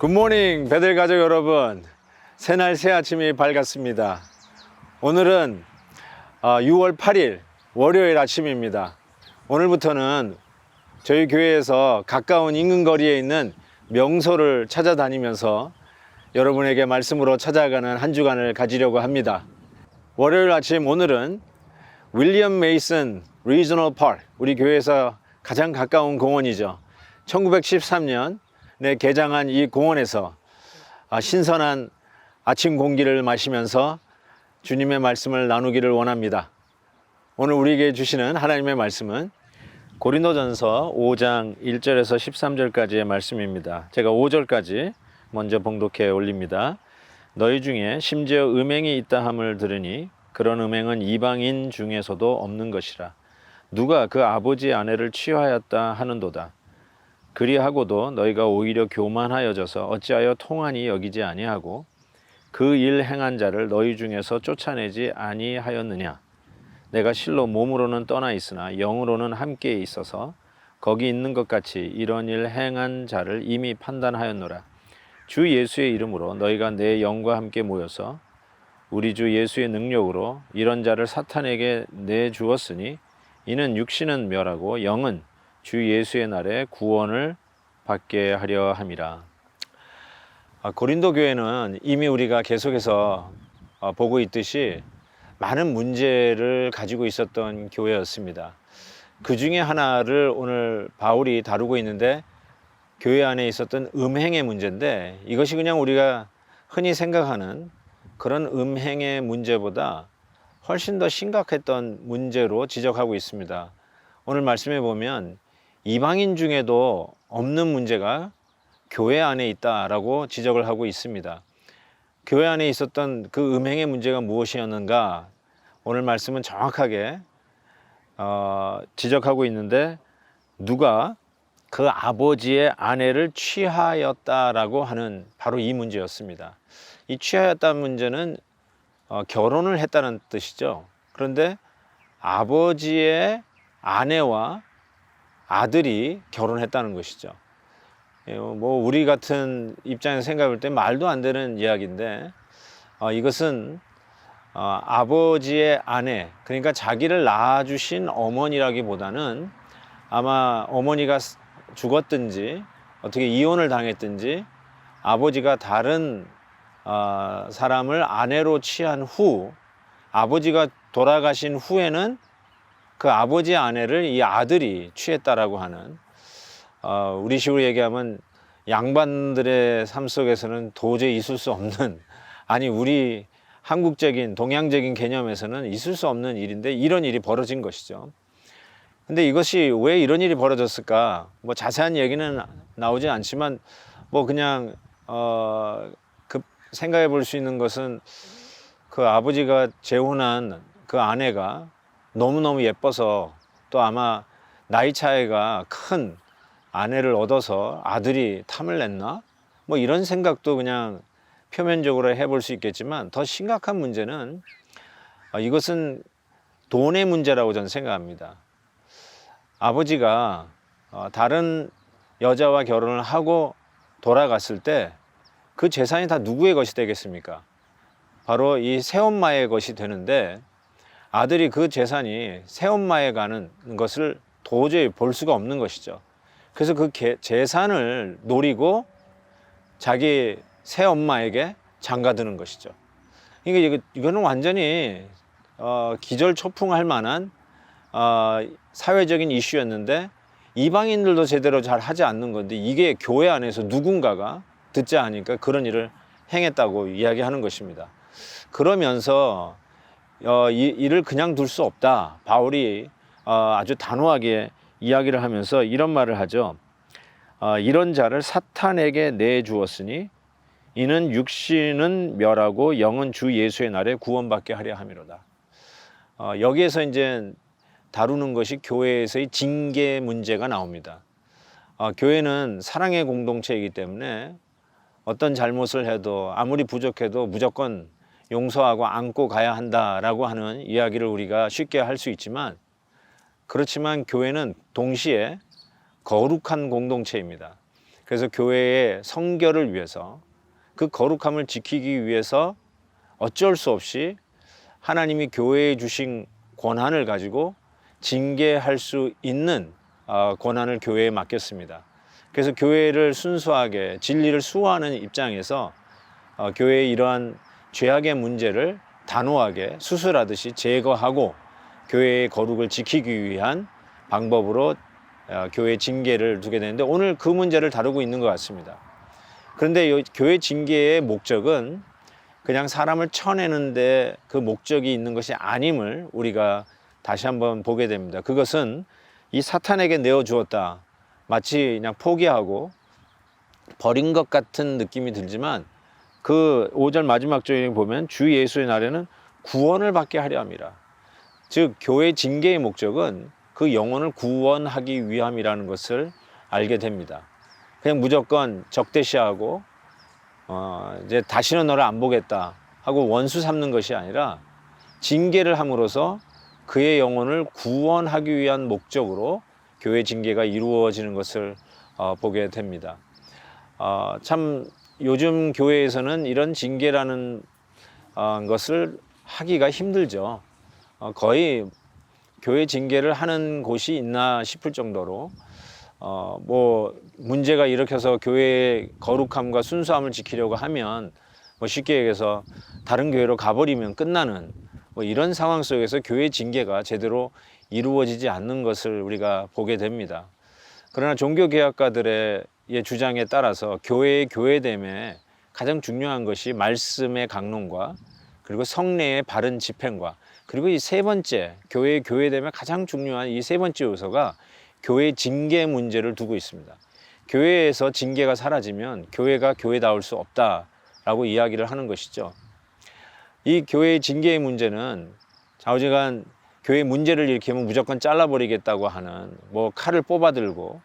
굿모닝 배들 가족 여러분, 새날 새 아침이 밝았습니다. 오늘은 6월 8일 월요일 아침입니다. 오늘부터는 저희 교회에서 가까운 인근 거리에 있는 명소를 찾아다니면서 여러분에게 말씀으로 찾아가는 한 주간을 가지려고 합니다. 월요일 아침 오늘은 윌리엄 메이슨 리저널 파크, 우리 교회에서 가장 가까운 공원이죠. 1913년에 개장한 이 공원에서 신선한 아침 공기를 마시면서 주님의 말씀을 나누기를 원합니다. 오늘 우리에게 주시는 하나님의 말씀은 고린도전서 5장 1절에서 13절까지의 말씀입니다. 제가 5절까지 먼저 봉독해 올립니다. 너희 중에 심지어 음행이 있다 함을 들으니 그런 음행은 이방인 중에서도 없는 것이라. 누가 그 아버지의 아내를 취하였다 하는도다. 그리하고도 너희가 오히려 교만하여져서 어찌하여 통하니 여기지 아니하고 그 일 행한 자를 너희 중에서 쫓아내지 아니하였느냐. 내가 실로 몸으로는 떠나 있으나 영으로는 함께 있어서 거기 있는 것 같이 이런 일 행한 자를 이미 판단하였노라. 주 예수의 이름으로 너희가 내 영과 함께 모여서 우리 주 예수의 능력으로 이런 자를 사탄에게 내주었으니 이는 육신은 멸하고 영은 주 예수의 날에 구원을 받게 하려 함이라. 고린도 교회는 이미 우리가 계속해서 보고 있듯이 많은 문제를 가지고 있었던 교회였습니다. 그 중에 하나를 오늘 바울이 다루고 있는데, 교회 안에 있었던 음행의 문제인데, 이것이 그냥 우리가 흔히 생각하는 그런 음행의 문제보다 훨씬 더 심각했던 문제로 지적하고 있습니다. 오늘 말씀에 보면 이방인 중에도 없는 문제가 교회 안에 있다라고 지적을 하고 있습니다. 교회 안에 있었던 그 음행의 문제가 무엇이었는가, 오늘 말씀은 정확하게 지적하고 있는데, 누가 그 아버지의 아내를 취하였다라고 하는 바로 이 문제였습니다. 이 취하였다는 문제는 결혼을 했다는 뜻이죠. 그런데 아버지의 아내와 아들이 결혼했다는 것이죠. 뭐 우리 같은 입장에서 생각할 때 말도 안 되는 이야기인데, 이것은 아버지의 아내, 그러니까 자기를 낳아주신 어머니라기보다는 아마 어머니가 죽었든지 어떻게 이혼을 당했든지 아버지가 다른 사람을 아내로 취한 후, 아버지가 돌아가신 후에는 그 아버지의 아내를 이 아들이 취했다라고 하는, 우리식으로 얘기하면 양반들의 삶 속에서는 도저히 있을 수 없는, 아니 우리 한국적인 동양적인 개념에서는 있을 수 없는 일인데 이런 일이 벌어진 것이죠. 근데 이것이 왜 이런 일이 벌어졌을까, 뭐 자세한 얘기는 나오지 않지만 뭐 그냥 그 생각해 볼 수 있는 것은, 그 아버지가 재혼한 그 아내가 너무너무 예뻐서, 또 아마 나이 차이가 큰 아내를 얻어서 아들이 탐을 냈나, 뭐 이런 생각도 그냥 표면적으로 해볼 수 있겠지만, 더 심각한 문제는 이것은 돈의 문제라고 저는 생각합니다. 아버지가 다른 여자와 결혼을 하고 돌아갔을 때 그 재산이 다 누구의 것이 되겠습니까? 바로 이 새엄마의 것이 되는데, 아들이 그 재산이 새엄마에 가는 것을 도저히 볼 수가 없는 것이죠. 그래서 그 재산을 노리고 자기 새엄마에게 장가드는 것이죠. 그러니까 이거는 완전히 기절초풍할 만한 사회적인 이슈였는데, 이방인들도 제대로 잘 하지 않는 건데 이게 교회 안에서 누군가가 듣지 않으니까 그런 일을 행했다고 이야기하는 것입니다. 그러면서 이 일을 그냥 둘 수 없다, 바울이 아주 단호하게 이야기를 하면서 이런 말을 하죠. 이런 자를 사탄에게 내주었으니 이는 육신은 멸하고 영은 주 예수의 날에 구원받게 하려 함이로다. 여기에서 이제 다루는 것이 교회에서의 징계 문제가 나옵니다. 교회는 사랑의 공동체이기 때문에 어떤 잘못을 해도 아무리 부족해도 무조건 용서하고 안고 가야 한다라고 하는 이야기를 우리가 쉽게 할 수 있지만, 그렇지만 교회는 동시에 거룩한 공동체입니다. 그래서 교회의 성결을 위해서, 그 거룩함을 지키기 위해서 어쩔 수 없이 하나님이 교회에 주신 권한을 가지고 징계할 수 있는 권한을 교회에 맡겼습니다. 그래서 교회를 순수하게 진리를 수호하는 입장에서 교회의 이러한 죄악의 문제를 단호하게 수술하듯이 제거하고 교회의 거룩을 지키기 위한 방법으로 교회 징계를 두게 되는데, 오늘 그 문제를 다루고 있는 것 같습니다. 그런데 이 교회 징계의 목적은 그냥 사람을 쳐내는데 그 목적이 있는 것이 아님을 우리가 다시 한번 보게 됩니다. 그것은 이 사탄에게 내어주었다, 마치 그냥 포기하고 버린 것 같은 느낌이 들지만, 그 5절 마지막 절에 보면 주 예수의 날에는 구원을 받게 하려 함이라. 즉 교회 징계의 목적은 그 영혼을 구원하기 위함이라는 것을 알게 됩니다. 그냥 무조건 적대시하고 이제 다시는 너를 안 보겠다 하고 원수 삼는 것이 아니라, 징계를 함으로써 그의 영혼을 구원하기 위한 목적으로 교회 징계가 이루어지는 것을 보게 됩니다. 참 요즘 교회에서는 이런 징계라는 것을 하기가 힘들죠. 거의 교회 징계를 하는 곳이 있나 싶을 정도로 뭐 문제가 일으켜서 교회의 거룩함과 순수함을 지키려고 하면 뭐 쉽게 얘기해서 다른 교회로 가버리면 끝나는 뭐 이런 상황 속에서 교회 징계가 제대로 이루어지지 않는 것을 우리가 보게 됩니다. 그러나 종교개혁가들의 주장에 따라서 교회의 교회됨에 가장 중요한 것이 말씀의 강론과 그리고 성례의 바른 집행과, 그리고 이 세 번째, 교회의 교회됨에 가장 중요한 이 세 번째 요소가 교회 징계 문제를 두고 있습니다. 교회에서 징계가 사라지면 교회가 교회다울 수 없다라고 이야기를 하는 것이죠. 이 교회의 징계의 문제는 좌우지간 교회 문제를 일으키면 무조건 잘라버리겠다고 하는, 뭐 칼을 뽑아들고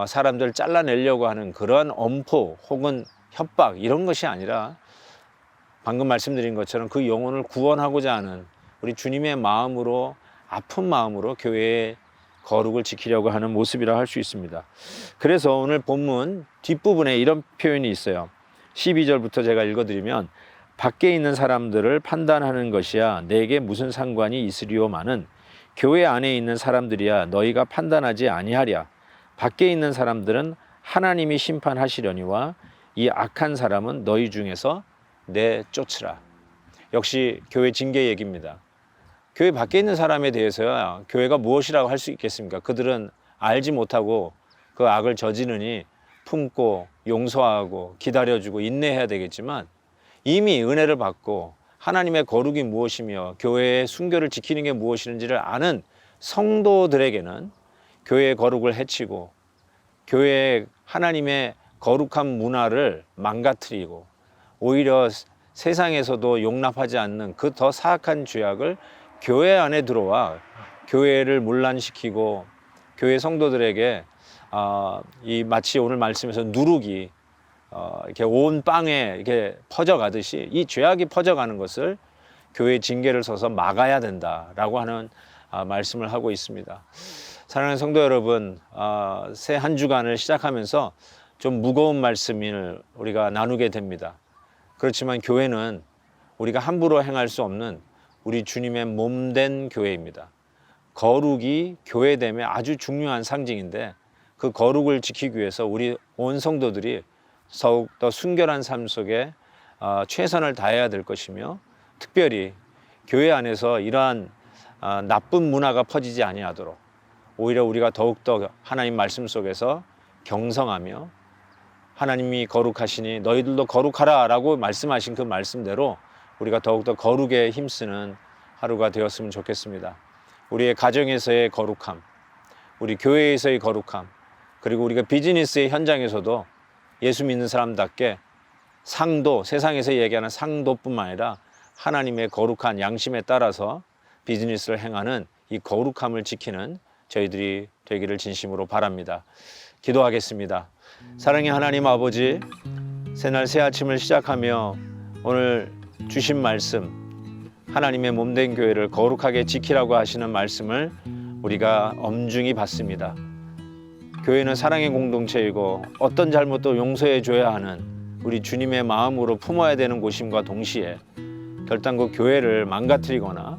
사람들을 잘라내려고 하는 그러한 엄포 혹은 협박, 이런 것이 아니라 방금 말씀드린 것처럼 그 영혼을 구원하고자 하는 우리 주님의 마음으로, 아픈 마음으로 교회의 거룩을 지키려고 하는 모습이라 할 수 있습니다. 그래서 오늘 본문 뒷부분에 이런 표현이 있어요. 12절부터 제가 읽어드리면, 밖에 있는 사람들을 판단하는 것이야 내게 무슨 상관이 있으리오마는 교회 안에 있는 사람들이야 너희가 판단하지 아니하랴. 밖에 있는 사람들은 하나님이 심판하시려니와 이 악한 사람은 너희 중에서 내쫓으라. 역시 교회 징계 얘기입니다. 교회 밖에 있는 사람에 대해서야 교회가 무엇이라고 할 수 있겠습니까? 그들은 알지 못하고 그 악을 저지르니 품고 용서하고 기다려주고 인내해야 되겠지만, 이미 은혜를 받고 하나님의 거룩이 무엇이며 교회의 순결을 지키는 게 무엇인지를 아는 성도들에게는 교회의 거룩을 해치고 교회의 하나님의 거룩한 문화를 망가뜨리고 오히려 세상에서도 용납하지 않는 그 더 사악한 죄악을 교회 안에 들어와 교회를 문란시키고 교회 성도들에게 이 마치 오늘 말씀에서 누룩이 이렇게 온 빵에 이렇게 퍼져가듯이 이 죄악이 퍼져가는 것을 교회 징계를 써서 막아야 된다라고 하는 말씀을 하고 있습니다. 사랑하는 성도 여러분, 새 한 주간을 시작하면서 좀 무거운 말씀을 우리가 나누게 됩니다. 그렇지만 교회는 우리가 함부로 행할 수 없는 우리 주님의 몸된 교회입니다. 거룩이 교회됨의 아주 중요한 상징인데, 그 거룩을 지키기 위해서 우리 온 성도들이 더욱더 순결한 삶 속에 최선을 다해야 될 것이며, 특별히 교회 안에서 이러한 나쁜 문화가 퍼지지 아니하도록 오히려 우리가 더욱더 하나님 말씀 속에서 경성하며, 하나님이 거룩하시니 너희들도 거룩하라 라고 말씀하신 그 말씀대로 우리가 더욱더 거룩에 힘쓰는 하루가 되었으면 좋겠습니다. 우리의 가정에서의 거룩함, 우리 교회에서의 거룩함, 그리고 우리가 비즈니스의 현장에서도 예수 믿는 사람답게 상도, 세상에서 얘기하는 상도뿐만 아니라 하나님의 거룩한 양심에 따라서 비즈니스를 행하는 이 거룩함을 지키는 저희들이 되기를 진심으로 바랍니다. 기도하겠습니다. 사랑의 하나님 아버지, 새날 새 아침을 시작하며 오늘 주신 말씀, 하나님의 몸된 교회를 거룩하게 지키라고 하시는 말씀을 우리가 엄중히 받습니다. 교회는 사랑의 공동체이고 어떤 잘못도 용서해 줘야 하는 우리 주님의 마음으로 품어야 되는 곳임과 동시에 결단코 교회를 망가뜨리거나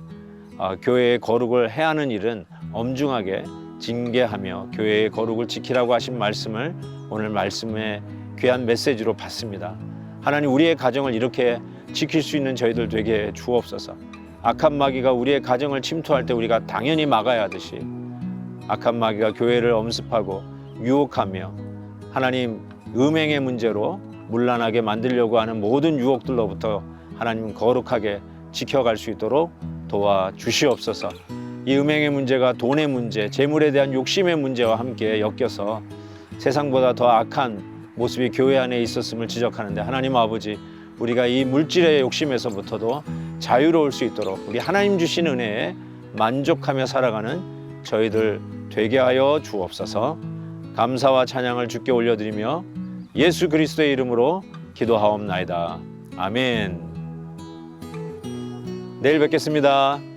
교회의 거룩을 해하는 일은 엄중하게 징계하며 교회의 거룩을 지키라고 하신 말씀을 오늘 말씀의 귀한 메시지로 받습니다. 하나님, 우리의 가정을 이렇게 지킬 수 있는 저희들 되게 주옵소서. 악한 마귀가 우리의 가정을 침투할 때 우리가 당연히 막아야 하듯이 악한 마귀가 교회를 엄습하고 유혹하며 하나님 음행의 문제로 문란하게 만들려고 하는 모든 유혹들로부터 하나님 거룩하게 지켜갈 수 있도록 도와주시옵소서. 이 음행의 문제가 돈의 문제, 재물에 대한 욕심의 문제와 함께 엮여서 세상보다 더 악한 모습이 교회 안에 있었음을 지적하는데, 하나님 아버지, 우리가 이 물질의 욕심에서부터도 자유로울 수 있도록 우리 하나님 주신 은혜에 만족하며 살아가는 저희들 되게 하여 주옵소서. 감사와 찬양을 주께 올려드리며 예수 그리스도의 이름으로 기도하옵나이다. 아멘. 내일 뵙겠습니다.